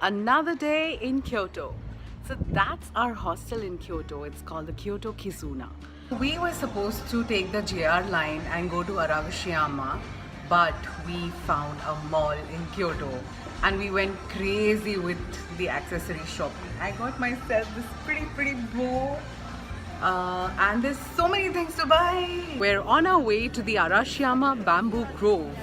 Another day in Kyoto. So that's our hostel in Kyoto. It's called the Kyoto Kizuna. We were supposed to take the JR line and go to Arashiyama, but we found a mall in Kyoto and we went crazy with the accessory shopping. I got myself this pretty bow. And there's so many things to buy. We're on our way to the Arashiyama Bamboo Grove.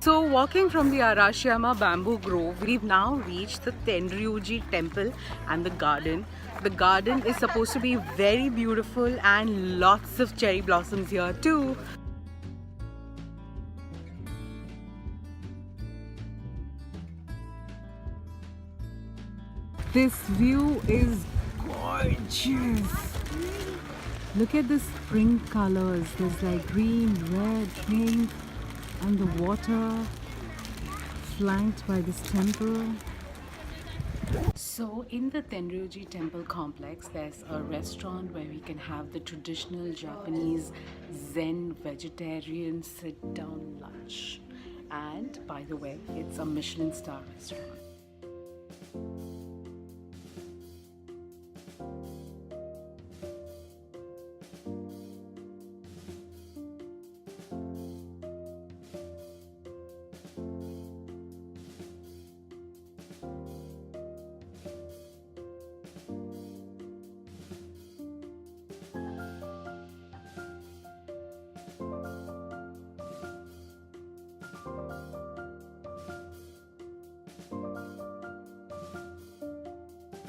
So walking from the Arashiyama Bamboo Grove, we've now reached the Tenryuji temple and the garden. The garden is supposed to be very beautiful and lots of cherry blossoms here too. This view is gorgeous. Look at the spring colors. There's like green, red, pink, and the water flanked by this temple. So in the Tenryuji temple complex, there's a restaurant where we can have the traditional Japanese Zen vegetarian sit-down lunch. And by the way, it's a Michelin star restaurant.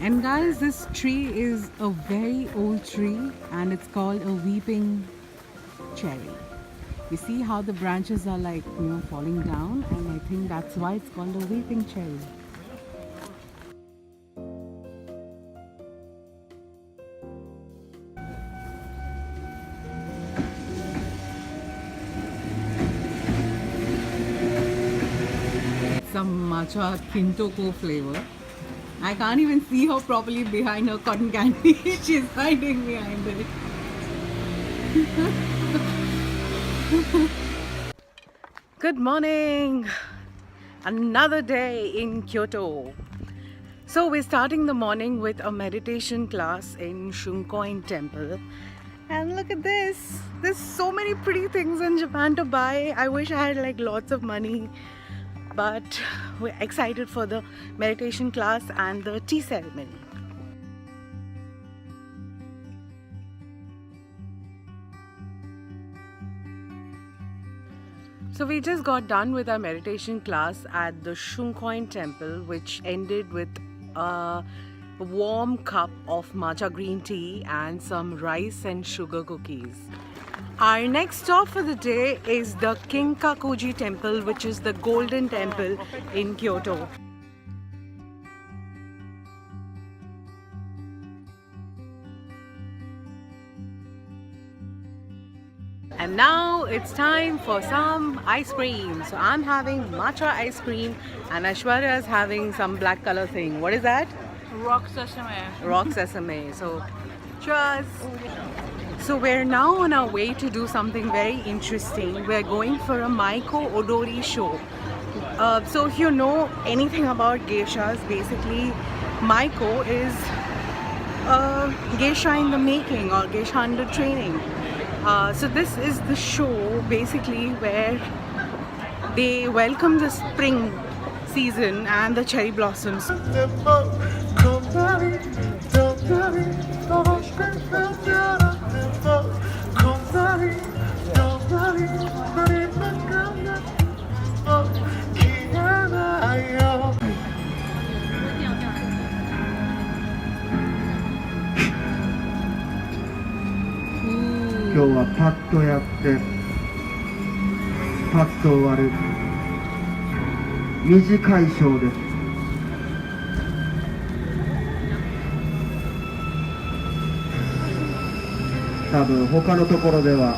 And guys, this tree is a very old tree and it's called a weeping cherry. You see how the branches are like, falling down, and I think that's why it's called a weeping cherry. Some matcha Kintoko flavor. I can't even see her properly behind her cotton candy. She's hiding behind it. Good morning! Another day in Kyoto. So we're starting the morning with a meditation class in Shunkoin Temple. And look at this! There's so many pretty things in Japan to buy. I wish I had like lots of money. But we're excited for the meditation class and the tea ceremony. So we just got done with our meditation class at the Shunkoin temple, which ended with a warm cup of matcha green tea and some rice and sugar cookies. Our next stop for the day is the Kinkakuji temple, which is the golden temple in Kyoto. And now it's time for some ice cream. So I'm having matcha ice cream and Aishwarya is having some black color thing. What is that? Rock sesame. Rock sesame. So cheers! So we're now on our way to do something very interesting. We're going for a Maiko Odori show. So if you know anything about geishas, basically Maiko is a geisha in the making or geisha under training. So this is the show basically where they welcome the spring season and the cherry blossoms.今日はパッとやってパッと終わる短いショーです。多分他のところでは